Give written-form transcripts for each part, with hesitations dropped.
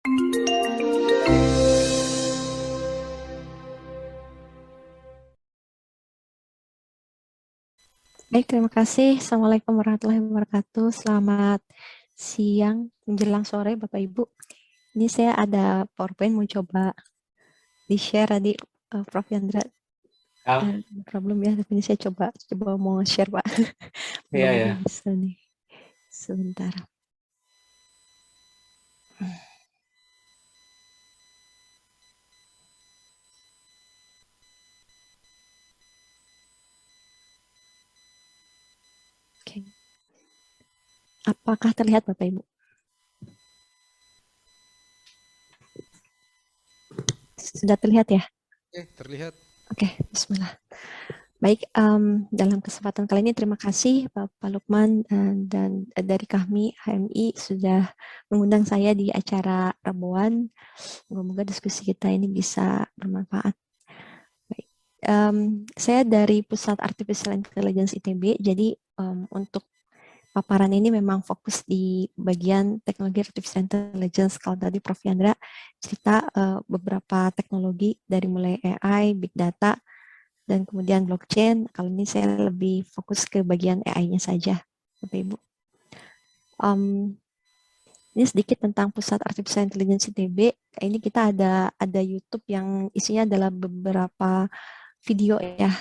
Baik, terima kasih. Assalamualaikum warahmatullahi wabarakatuh. Selamat siang menjelang sore, Bapak Ibu. Ini saya ada PowerPoint mau coba di-share tadi, Prof. Yandra. Ah, Problem ya, tapi ini saya coba mau share, Pak. iya ya. Belum bisa nih. Sebentar. Oke. Apakah terlihat, Bapak Ibu? Sudah terlihat ya? Terlihat. Oke, bismillah. Baik, dalam kesempatan kali ini terima kasih Pak Lukman dan dari kami HMI sudah mengundang saya di acara Rabuan. Semoga diskusi kita ini bisa bermanfaat. Baik. Saya dari Pusat Artificial Intelligence ITB, jadi untuk paparan ini memang fokus di bagian teknologi artificial intelligence. Kalau tadi Prof. Yandra cerita beberapa teknologi dari mulai AI, big data, dan kemudian blockchain. Kalau ini saya lebih fokus ke bagian AI-nya saja, Bapak Ibu. Ini sedikit tentang Pusat Artificial Intelligence ITB. Ini kita ada YouTube yang isinya adalah beberapa video ya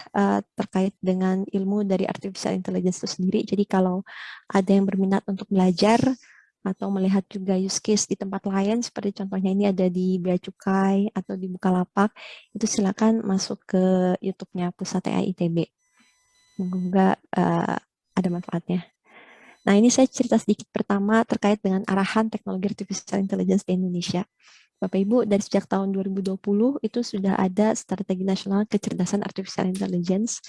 terkait dengan ilmu dari artificial intelligence itu sendiri. Jadi kalau ada yang berminat untuk belajar atau melihat juga use case di tempat lain, seperti contohnya ini ada di Bea Cukai atau di Bukalapak, itu silakan masuk ke YouTube-nya Pusat AI ITB. Semoga ada manfaatnya. Nah, ini saya cerita sedikit pertama terkait dengan arahan teknologi artificial intelligence di Indonesia. Bapak Ibu, dari sejak tahun 2020 itu sudah ada strategi nasional kecerdasan artificial intelligence,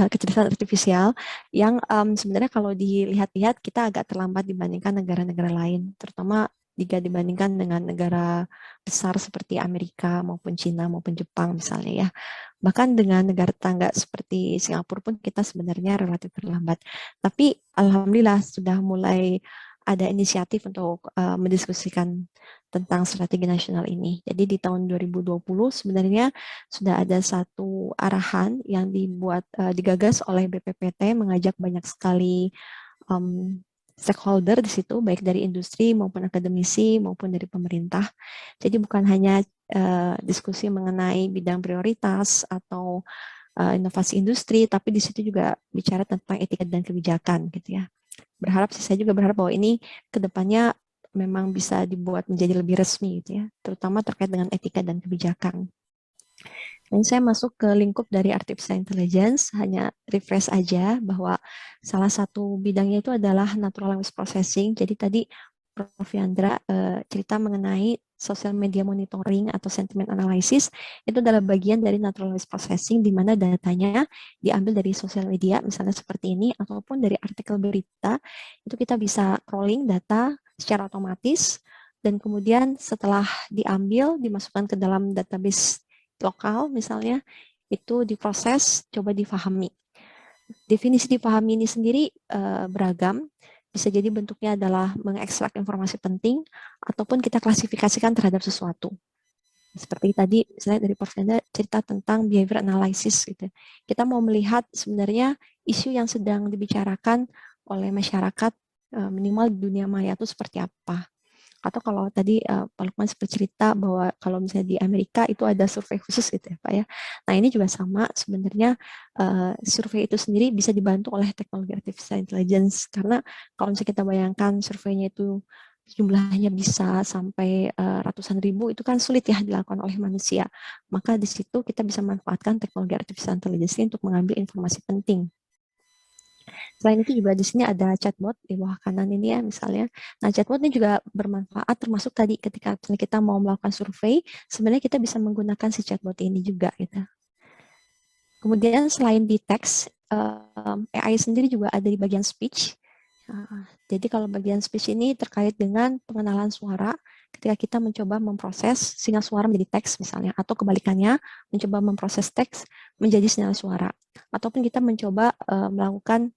kecerdasan artifisial yang sebenarnya kalau dilihat-lihat kita agak terlambat dibandingkan negara-negara lain, terutama jika dibandingkan dengan negara besar seperti Amerika maupun Cina maupun Jepang misalnya ya. Bahkan dengan negara tetangga seperti Singapura pun kita sebenarnya relatif terlambat. Tapi alhamdulillah sudah mulai ada inisiatif untuk mendiskusikan tentang strategi nasional ini. Jadi di tahun 2020 sebenarnya sudah ada satu arahan yang digagas oleh BPPT, mengajak banyak sekali stakeholder di situ, baik dari industri maupun akademisi maupun dari pemerintah. Jadi bukan hanya diskusi mengenai bidang prioritas atau inovasi industri, tapi di situ juga bicara tentang etika dan kebijakan gitu ya. Saya juga berharap bahwa ini kedepannya memang bisa dibuat menjadi lebih resmi gitu ya, terutama terkait dengan etika dan kebijakan. Dan saya masuk ke lingkup dari artificial intelligence, hanya refresh aja bahwa salah satu bidangnya itu adalah natural language processing. Jadi tadi Prof. Yandra cerita mengenai social media monitoring atau sentiment analysis, itu adalah bagian dari natural language processing di mana datanya diambil dari sosial media, misalnya seperti ini, ataupun dari artikel berita, itu kita bisa crawling data secara otomatis, dan kemudian setelah diambil, dimasukkan ke dalam database lokal misalnya, itu diproses, coba difahami. Definisi dipahami ini sendiri beragam, bisa jadi bentuknya adalah mengekstrak informasi penting, ataupun kita klasifikasikan terhadap sesuatu. Seperti tadi, misalnya dari Prof. Yandra cerita tentang behavior analysis. Gitu. Kita mau melihat sebenarnya isu yang sedang dibicarakan oleh masyarakat minimal di dunia maya itu seperti apa. Atau kalau tadi Pak Lukman sempat cerita bahwa kalau misalnya di Amerika itu ada survei khusus gitu ya Pak ya. Nah ini juga sama sebenarnya survei itu sendiri bisa dibantu oleh teknologi artificial intelligence karena kalau misalnya kita bayangkan surveinya itu jumlahnya bisa sampai ratusan ribu, itu kan sulit ya dilakukan oleh manusia. Maka di situ kita bisa manfaatkan teknologi artificial intelligence untuk mengambil informasi penting. Selain itu juga di sini ada chatbot di bawah kanan ini ya misalnya. Nah chatbot ini juga bermanfaat termasuk tadi ketika kita mau melakukan survei, sebenarnya kita bisa menggunakan si chatbot ini juga gitu. Kemudian selain di teks, AI sendiri juga ada di bagian speech. Jadi kalau bagian speech ini terkait dengan pengenalan suara, ketika kita mencoba memproses sinyal suara menjadi teks misalnya, atau kebalikannya mencoba memproses teks menjadi sinyal suara, ataupun kita mencoba melakukan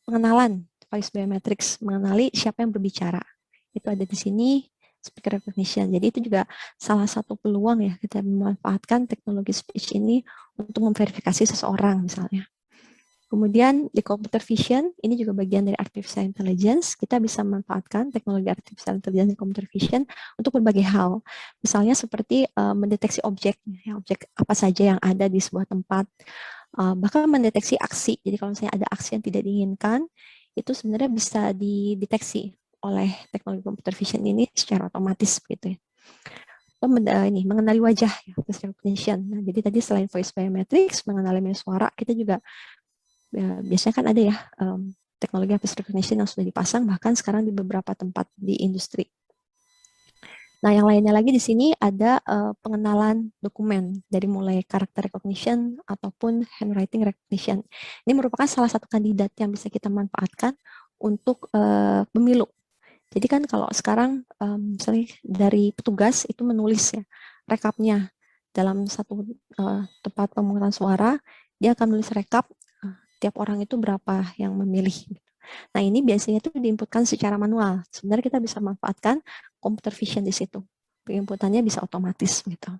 pengenalan voice biometrics, mengenali siapa yang berbicara. Itu ada di sini. speaker recognition. Jadi itu juga salah satu peluang ya kita memanfaatkan teknologi speech ini untuk memverifikasi seseorang misalnya. Kemudian di computer vision, ini juga bagian dari artificial intelligence. Kita bisa memanfaatkan teknologi artificial intelligence dan computer vision untuk berbagai hal. Misalnya seperti mendeteksi objek, ya, objek apa saja yang ada di sebuah tempat. Bahkan mendeteksi aksi. Jadi kalau misalnya ada aksi yang tidak diinginkan, itu sebenarnya bisa dideteksi oleh teknologi computer vision ini secara otomatis begitu ya. Ini mengenali wajah ya, face recognition. Nah, jadi tadi selain voice biometrics, mengenali suara, kita juga ya, biasanya kan ada ya teknologi face recognition yang sudah dipasang bahkan sekarang di beberapa tempat di industri. Nah, yang lainnya lagi di sini ada pengenalan dokumen dari mulai character recognition ataupun handwriting recognition. Ini merupakan salah satu kandidat yang bisa kita manfaatkan untuk pemilu. Jadi kan kalau sekarang misalnya dari petugas itu menulis ya rekapnya dalam satu tempat pemungutan suara, dia akan menulis rekap tiap orang itu berapa yang memilih. Nah, ini biasanya itu diinputkan secara manual. Sebenarnya kita bisa manfaatkan computer vision di situ. Inputannya bisa otomatis gitu.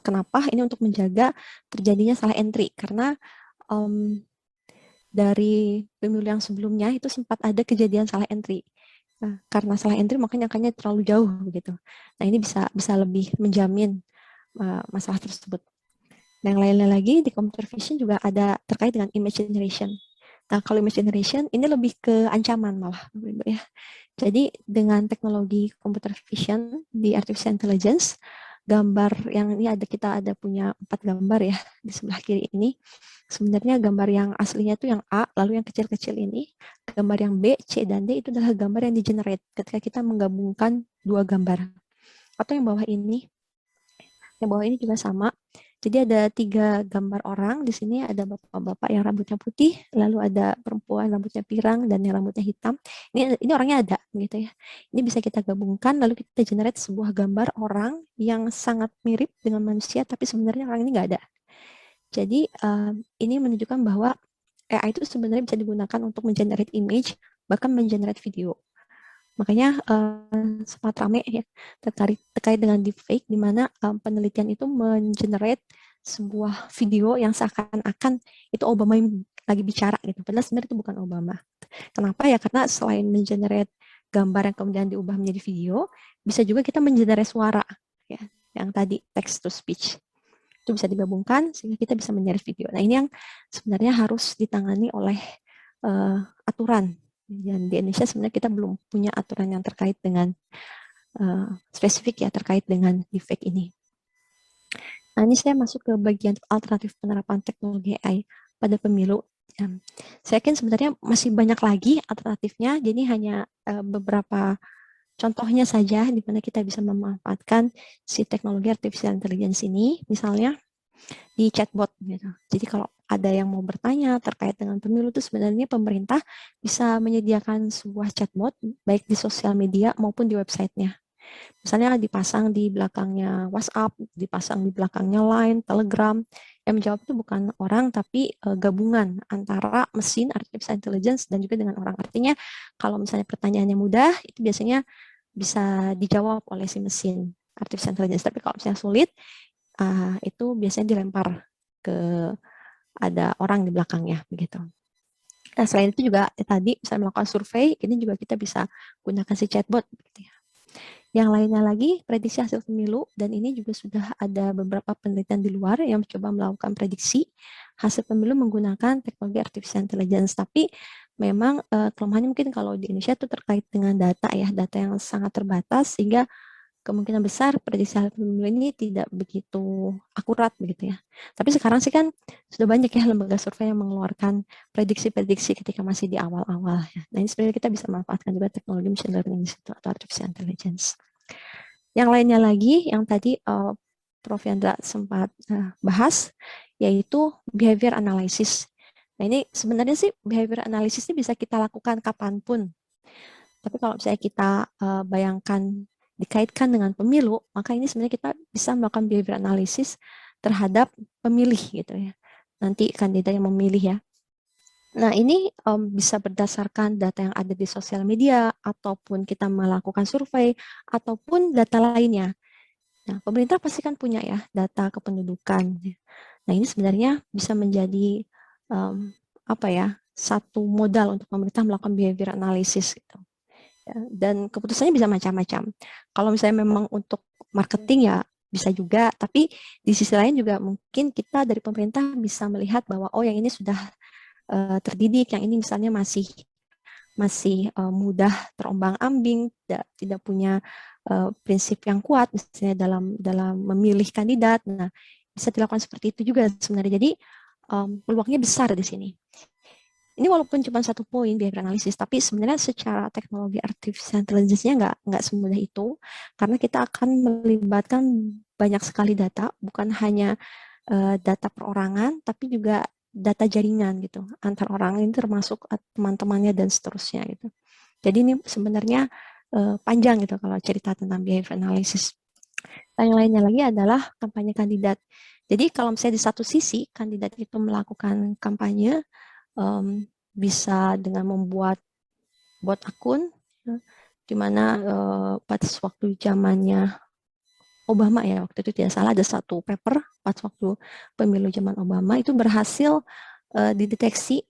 Kenapa? Ini untuk menjaga terjadinya salah entry karena dari pemilu yang sebelumnya itu sempat ada kejadian salah entry. Nah, karena salah entry makanya angkanya terlalu jauh begitu. Nah, ini bisa lebih menjamin masalah tersebut. Dan yang lainnya lagi di computer vision juga ada terkait dengan image generation. Nah, kalau image generation ini lebih ke ancaman malah, ya. Jadi dengan teknologi computer vision di artificial intelligence, gambar yang ini kita ada punya 4 gambar ya di sebelah kiri ini. Sebenarnya gambar yang aslinya itu yang A, lalu yang kecil-kecil ini, gambar yang B, C, dan D itu adalah gambar yang di-generate ketika kita menggabungkan 2 gambar. Atau yang bawah ini juga sama. Jadi ada 3 gambar orang. Di sini ada bapak-bapak yang rambutnya putih, lalu ada perempuan rambutnya pirang dan yang rambutnya hitam. Ini orangnya ada, gitu ya. Ini bisa kita gabungkan, lalu kita generate sebuah gambar orang yang sangat mirip dengan manusia, tapi sebenarnya orang ini nggak ada. Jadi ini menunjukkan bahwa AI itu sebenarnya bisa digunakan untuk mengenerate image, bahkan mengenerate video. Makanya sempat rame ya terkait dengan deepfake, di mana penelitian itu mengenerate sebuah video yang seakan-akan itu Obama yang lagi bicara gitu. Padahal sebenarnya itu bukan Obama. Kenapa ya? Karena selain mengenerate gambar yang kemudian diubah menjadi video, bisa juga kita mengenerate suara ya, yang tadi text to speech. Itu bisa digabungkan sehingga kita bisa mengenerate video. Nah, ini yang sebenarnya harus ditangani oleh aturan. Dan di Indonesia sebenarnya kita belum punya aturan yang terkait dengan spesifik ya terkait dengan deepfake ini. Nah, ini saya masuk ke bagian alternatif penerapan teknologi AI pada pemilu. Saya yakin sebenarnya masih banyak lagi alternatifnya, jadi hanya beberapa contohnya saja di mana kita bisa memanfaatkan si teknologi artificial intelligence ini, misalnya di chatbot gitu. Jadi kalau ada yang mau bertanya terkait dengan pemilu itu sebenarnya pemerintah bisa menyediakan sebuah chatbot baik di sosial media maupun di websitenya. Misalnya dipasang di belakangnya WhatsApp, dipasang di belakangnya Line, Telegram. Yang menjawab itu bukan orang tapi gabungan antara mesin artificial intelligence dan juga dengan orang. Artinya kalau misalnya pertanyaannya mudah itu biasanya bisa dijawab oleh si mesin artificial intelligence. Tapi kalau misalnya sulit itu biasanya dilempar ke ada orang di belakangnya begitu. Nah, selain itu juga tadi bisa melakukan survei, ini juga kita bisa gunakan si chatbot gitu ya. Yang lainnya lagi prediksi hasil pemilu, dan ini juga sudah ada beberapa penelitian di luar yang mencoba melakukan prediksi hasil pemilu menggunakan teknologi artificial intelligence. Tapi memang kelemahannya mungkin kalau di Indonesia itu terkait dengan data ya, data yang sangat terbatas sehingga kemungkinan besar prediksi hasil pemilu ini tidak begitu akurat begitu ya. Tapi sekarang sih kan sudah banyak ya lembaga survei yang mengeluarkan prediksi-prediksi ketika masih di awal-awal ya. Nah, ini sebenarnya kita bisa manfaatkan juga teknologi machine learning atau artificial intelligence. Yang lainnya lagi yang tadi Prof. Yandra sempat bahas yaitu behavior analysis. Nah, ini sebenarnya sih behavior analysis ini bisa kita lakukan kapanpun. Tapi kalau misalnya kita bayangkan dikaitkan dengan pemilu, maka ini sebenarnya kita bisa melakukan behavior analysis terhadap pemilih gitu ya. Nanti kandidat yang memilih ya. Nah, ini bisa berdasarkan data yang ada di sosial media, ataupun kita melakukan survei, ataupun data lainnya. Nah, pemerintah pasti kan punya ya data kependudukan. Nah, ini sebenarnya bisa menjadi apa ya, satu modal untuk pemerintah melakukan behavior analysis gitu. Ya, dan keputusannya bisa macam-macam. Kalau misalnya memang untuk marketing ya bisa juga, tapi di sisi lain juga mungkin kita dari pemerintah bisa melihat bahwa oh yang ini sudah terdidik, yang ini misalnya masih masih mudah terombang-ambing, tidak punya prinsip yang kuat misalnya dalam dalam memilih kandidat. Nah, bisa dilakukan seperti itu juga sebenarnya. Jadi peluangnya besar di sini. Ini walaupun cuma satu poin behavior analysis, tapi sebenarnya secara teknologi artificial intelligence-nya nggak semudah itu, karena kita akan melibatkan banyak sekali data, bukan hanya data perorangan, tapi juga data jaringan gitu, antar orang ini termasuk teman-temannya dan seterusnya gitu. Jadi ini sebenarnya panjang gitu kalau cerita tentang behavior analysis. Dan yang lainnya lagi adalah kampanye kandidat. Jadi kalau misalnya di satu sisi kandidat itu melakukan kampanye, bisa dengan membuat bot akun, di mana pada waktu zamannya Obama ya, waktu itu tidak salah ada satu paper pas waktu pemilu zaman Obama itu berhasil dideteksi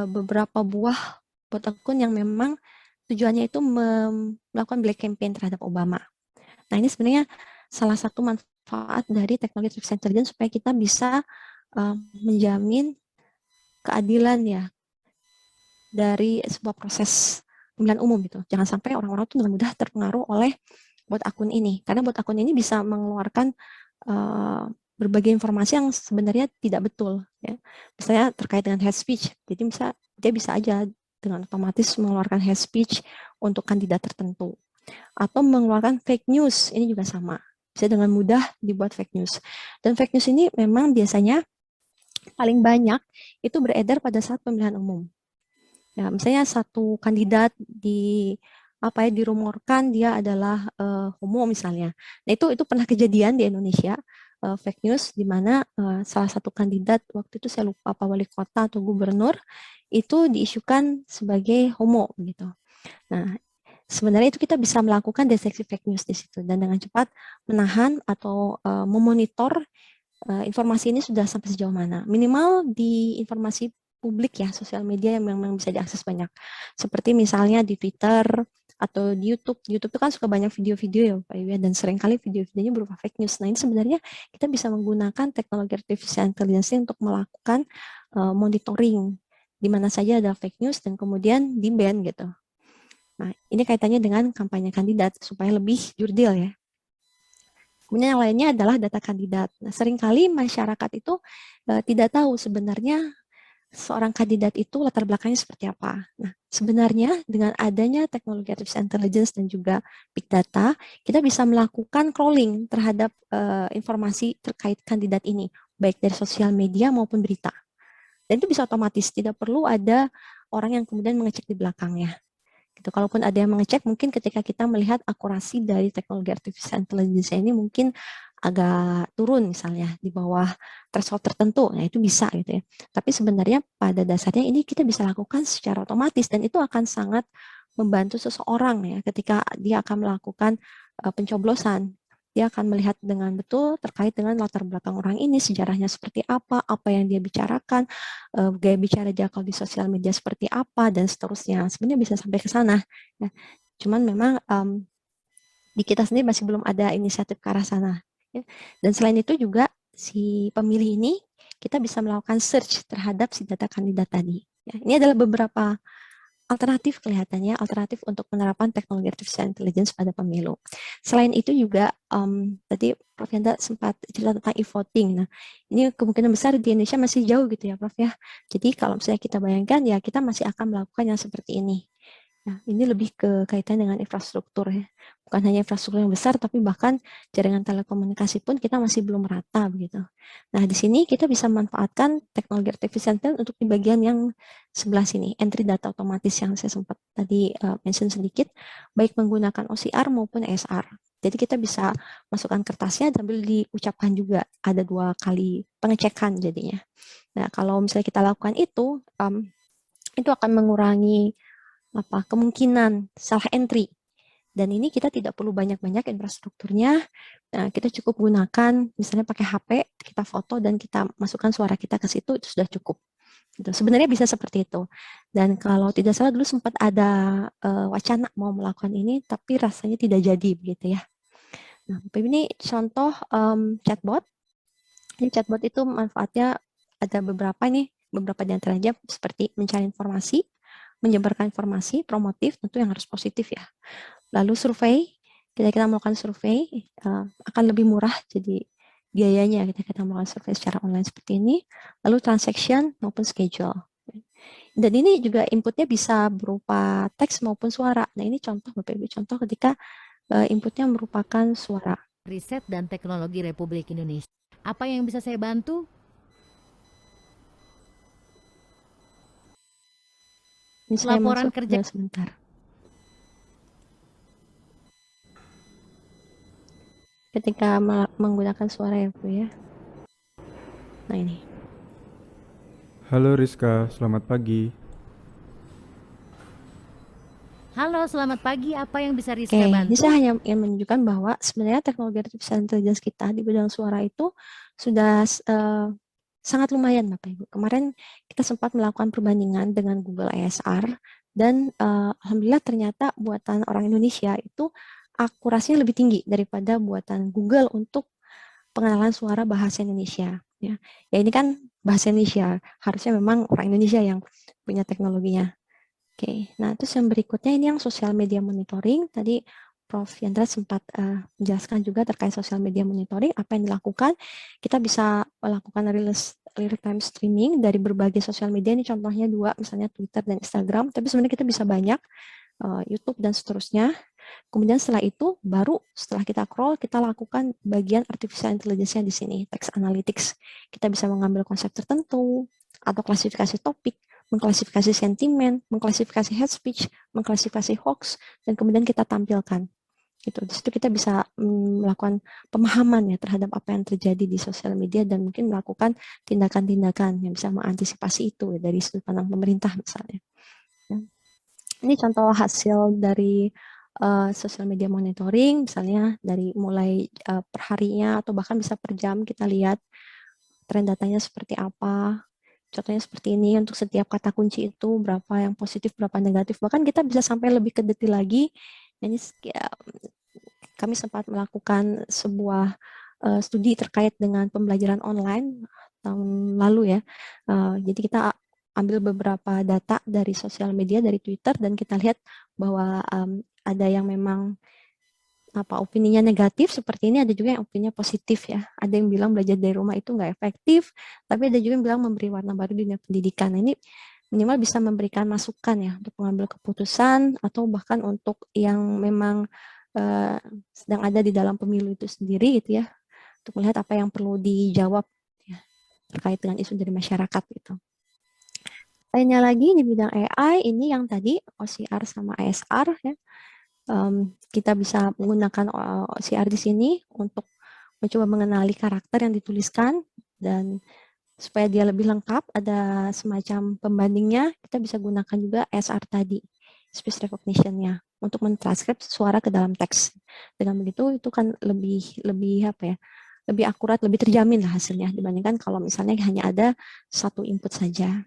beberapa buah bot akun yang memang tujuannya itu melakukan black campaign terhadap Obama. Nah, ini sebenarnya salah satu manfaat dari teknologi artificial intelligence supaya kita bisa menjamin keadilan ya dari sebuah proses pemilihan umum gitu. Jangan sampai orang-orang itu dengan mudah terpengaruh oleh bot akun ini, karena bot akun ini bisa mengeluarkan berbagai informasi yang sebenarnya tidak betul, ya. Misalnya terkait dengan hate speech, jadi dia bisa aja dengan otomatis mengeluarkan hate speech untuk kandidat tertentu, atau mengeluarkan fake news, ini juga sama, bisa dengan mudah dibuat fake news. Dan fake news ini memang biasanya paling banyak itu beredar pada saat pemilihan umum. Ya, misalnya satu kandidat dirumorkan dia adalah homo misalnya. Nah, itu pernah kejadian di Indonesia, fake news di mana salah satu kandidat waktu itu saya lupa apa wali kota atau gubernur itu diisukan sebagai homo gitu. Nah, sebenarnya itu kita bisa melakukan deteksi fake news di situ dan dengan cepat menahan atau memonitor informasi ini sudah sampai sejauh mana. Minimal di informasi publik ya, sosial media yang memang bisa diakses banyak. Seperti misalnya di Twitter atau di YouTube. Di YouTube itu kan suka banyak video-video ya Pak Iwi, dan seringkali video-videonya berupa fake news. Nah, ini sebenarnya kita bisa menggunakan teknologi artificial intelligence untuk melakukan monitoring di mana saja ada fake news dan kemudian di-ban gitu. Nah, ini kaitannya dengan kampanye kandidat supaya lebih jurdil ya. Kemudian yang lainnya adalah data kandidat. Nah, seringkali masyarakat itu tidak tahu sebenarnya seorang kandidat itu latar belakangnya seperti apa. Nah, sebenarnya dengan adanya teknologi artificial intelligence dan juga big data, kita bisa melakukan crawling terhadap informasi terkait kandidat ini, baik dari sosial media maupun berita. Dan itu bisa otomatis, tidak perlu ada orang yang kemudian mengecek di belakangnya. Gitu. Kalaupun ada yang mengecek, mungkin ketika kita melihat akurasi dari teknologi artificial intelligence ini mungkin agak turun misalnya di bawah threshold tertentu, nah itu bisa gitu ya. Tapi sebenarnya pada dasarnya ini kita bisa lakukan secara otomatis dan itu akan sangat membantu seseorang ya ketika dia akan melakukan pencoblosan. Dia akan melihat dengan betul terkait dengan latar belakang orang ini, sejarahnya seperti apa yang dia bicarakan, gaya bicara dia kalau di sosial media seperti apa, dan seterusnya. Sebenarnya bisa sampai ke sana. Ya. Cuman memang di kita sendiri masih belum ada inisiatif ke arah sana. Ya. Dan selain itu juga si pemilih ini, kita bisa melakukan search terhadap si data kandidat tadi. Ya. Ini adalah beberapa alternatif kelihatannya, alternatif untuk penerapan teknologi artificial intelligence pada pemilu. Selain itu juga, tadi Prof. Yanda sempat cerita tentang e-voting. Nah, ini kemungkinan besar di Indonesia masih jauh gitu ya, Prof. ya. Jadi kalau misalnya kita bayangkan, ya kita masih akan melakukan yang seperti ini. Nah, ini lebih ke kaitan dengan infrastruktur ya. Bukan hanya infrastruktur yang besar, tapi bahkan jaringan telekomunikasi pun kita masih belum rata begitu. Nah, di sini kita bisa manfaatkan teknologi artificial intelligence untuk di bagian yang sebelah sini, entry data otomatis yang saya sempat tadi mention sedikit, baik menggunakan OCR maupun ESR. Jadi kita bisa masukkan kertasnya sambil diucapkan juga, ada 2 kali pengecekan jadinya. Nah, kalau misalnya kita lakukan itu akan mengurangi kemungkinan salah entry. Dan ini kita tidak perlu banyak-banyak infrastrukturnya. Nah, kita cukup gunakan misalnya pakai HP, kita foto dan kita masukkan suara kita ke situ, itu sudah cukup. Gitu. Sebenarnya bisa seperti itu. Dan kalau tidak salah dulu sempat ada wacana mau melakukan ini, tapi rasanya tidak jadi begitu ya. Nah, ini contoh chatbot. Jadi chatbot itu manfaatnya ada beberapa nih, beberapa di antaranya seperti mencari informasi, menyebarkan informasi, promotif, tentu yang harus positif ya. Lalu survei, kita melakukan survei akan lebih murah, jadi biayanya kita melakukan survei secara online seperti ini. Lalu transaction maupun schedule. Dan ini juga inputnya bisa berupa teks maupun suara. Nah ini contoh Bapak Ibu, contoh ketika inputnya merupakan suara. Riset dan Teknologi Republik Indonesia. Apa yang bisa saya bantu? Ini saya Laporan masuk kerja. sebentar. Ketika menggunakan suara ya Bu ya. Nah ini. Halo Rizka, selamat pagi. Halo, selamat pagi. Apa yang bisa Oke, Rizka ini bantu? saya hanya ingin menunjukkan bahwa sebenarnya teknologi artificial intelligence kita di bidang suara itu sudah sangat lumayan Bapak Ibu. Kemarin kita sempat melakukan perbandingan dengan Google ASR dan alhamdulillah ternyata buatan orang Indonesia itu akurasinya lebih tinggi daripada buatan Google untuk pengenalan suara bahasa Indonesia. Ya, ini kan bahasa Indonesia, harusnya memang orang Indonesia yang punya teknologinya. Oke, nah terus yang berikutnya ini yang sosial media monitoring. Tadi Prof. Yandra sempat menjelaskan juga terkait sosial media monitoring, apa yang dilakukan. Kita bisa melakukan real time streaming dari berbagai sosial media, ini contohnya dua, misalnya Twitter dan Instagram, tapi sebenarnya kita bisa banyak, YouTube dan seterusnya. Kemudian setelah itu, baru setelah kita crawl, kita lakukan bagian artificial intelligence-nya di sini, text analytics. Kita bisa mengambil konsep tertentu, atau klasifikasi topik, mengklasifikasi sentimen, mengklasifikasi hate speech, mengklasifikasi hoax, dan kemudian kita tampilkan. Gitu. Di situ kita bisa melakukan pemahaman ya terhadap apa yang terjadi di sosial media dan mungkin melakukan tindakan-tindakan yang bisa mengantisipasi itu ya, dari sudut pandang pemerintah misalnya. Ya. Ini contoh hasil dari sosial media monitoring, misalnya dari mulai perharinya atau bahkan bisa per jam kita lihat tren datanya seperti apa. Contohnya seperti ini, untuk setiap kata kunci itu berapa yang positif, berapa negatif. Bahkan kita bisa sampai lebih ke detail lagi. Ini kami sempat melakukan sebuah studi terkait dengan pembelajaran online tahun lalu ya. Jadi kita ambil beberapa data dari sosial media, dari Twitter, dan kita lihat bahwa ada yang memang opininya negatif seperti ini, ada juga yang opininya positif ya. Ada yang bilang belajar dari rumah itu nggak efektif, tapi ada juga yang bilang memberi warna baru di dunia pendidikan. Nah, ini minimal bisa memberikan masukan ya untuk mengambil keputusan atau bahkan untuk yang memang sedang ada di dalam pemilu itu sendiri gitu ya, untuk melihat apa yang perlu dijawab ya, terkait dengan isu dari masyarakat gitu. Lainnya lagi di bidang AI ini yang tadi OCR sama ASR ya. Kita bisa menggunakan OCR di sini untuk mencoba mengenali karakter yang dituliskan dan supaya dia lebih lengkap, ada semacam pembandingnya, kita bisa gunakan juga ASR tadi, speech recognition-nya, untuk mentranskrip suara ke dalam teks. Dengan begitu itu kan lebih lebih akurat, lebih terjamin lah hasilnya dibandingkan kalau misalnya hanya ada satu input saja.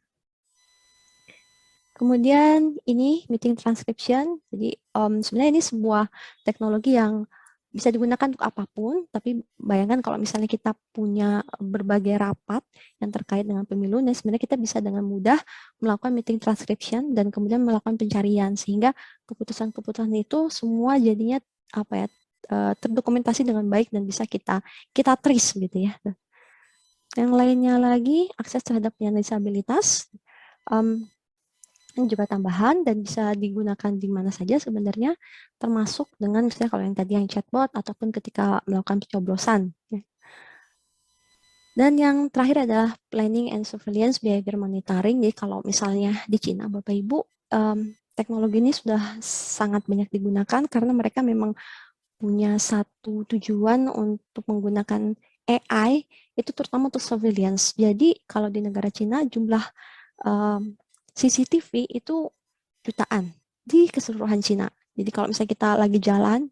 Kemudian ini meeting transcription. Jadi sebenarnya ini sebuah teknologi yang bisa digunakan untuk apapun, tapi bayangkan kalau misalnya kita punya berbagai rapat yang terkait dengan pemilu, dan sebenarnya kita bisa dengan mudah melakukan meeting transcription dan kemudian melakukan pencarian, sehingga keputusan-keputusan itu semua jadinya terdokumentasi dengan baik dan bisa kita trace gitu ya. Yang lainnya lagi, akses terhadap penyandang disabilitas. Ini juga tambahan dan bisa digunakan di mana saja sebenarnya, termasuk dengan misalnya kalau yang tadi yang chatbot ataupun ketika melakukan pencoblosan. Dan yang terakhir adalah planning and surveillance behavior monitoring. Jadi kalau misalnya di Cina, Bapak Ibu, teknologi ini sudah sangat banyak digunakan karena mereka memang punya satu tujuan untuk menggunakan AI itu terutama untuk surveillance. Jadi kalau di negara Cina jumlah CCTV itu jutaan di keseluruhan Cina. Jadi kalau misalnya kita lagi jalan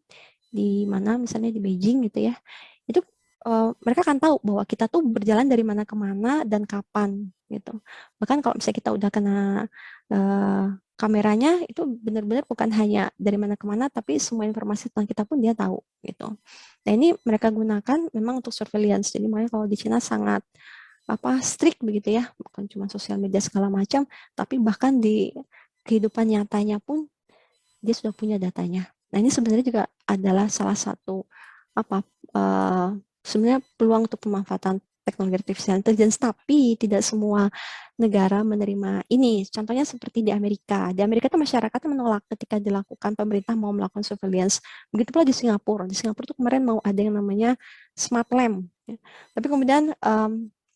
di mana, misalnya di Beijing gitu ya, itu mereka akan tahu bahwa kita tuh berjalan dari mana ke mana dan kapan gitu. Bahkan kalau misalnya kita udah kena kameranya, itu benar-benar bukan hanya dari mana ke mana, tapi semua informasi tentang kita pun dia tahu gitu. Nah ini mereka gunakan memang untuk surveillance. Jadi makanya kalau di Cina sangat strict begitu ya, bukan cuma sosial media segala macam, tapi bahkan di kehidupan nyatanya pun dia sudah punya datanya. Nah ini sebenarnya juga adalah salah satu sebenarnya peluang untuk pemanfaatan teknologi artificial intelligence, tapi tidak semua negara menerima ini. Contohnya seperti di Amerika. Di Amerika itu masyarakatnya menolak ketika dilakukan pemerintah mau melakukan surveillance. Begitu pula di Singapura. Di Singapura itu kemarin mau ada yang namanya smart lamp. Ya. Tapi kemudian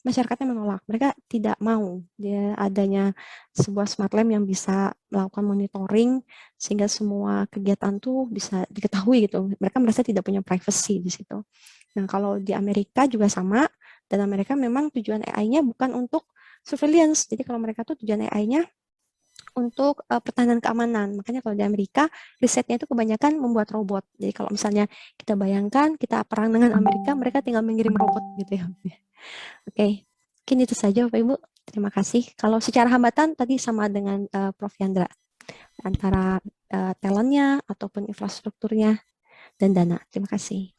masyarakatnya menolak. Mereka tidak mau dia adanya sebuah smart lamp yang bisa melakukan monitoring sehingga semua kegiatan tuh bisa diketahui gitu. Mereka merasa tidak punya privacy di situ. Nah, kalau di Amerika juga sama, dan Amerika memang tujuan AI-nya bukan untuk surveillance. Jadi kalau mereka tuh tujuan AI-nya untuk pertahanan keamanan. Makanya kalau di Amerika, risetnya itu kebanyakan membuat robot. Jadi kalau misalnya kita bayangkan, kita perang dengan Amerika, mereka tinggal mengirim robot gitu ya. Oke, mungkin itu saja Bapak Ibu. Terima kasih. Kalau secara hambatan tadi sama dengan Prof. Yandra, antara talentnya ataupun infrastrukturnya dan dana. Terima kasih.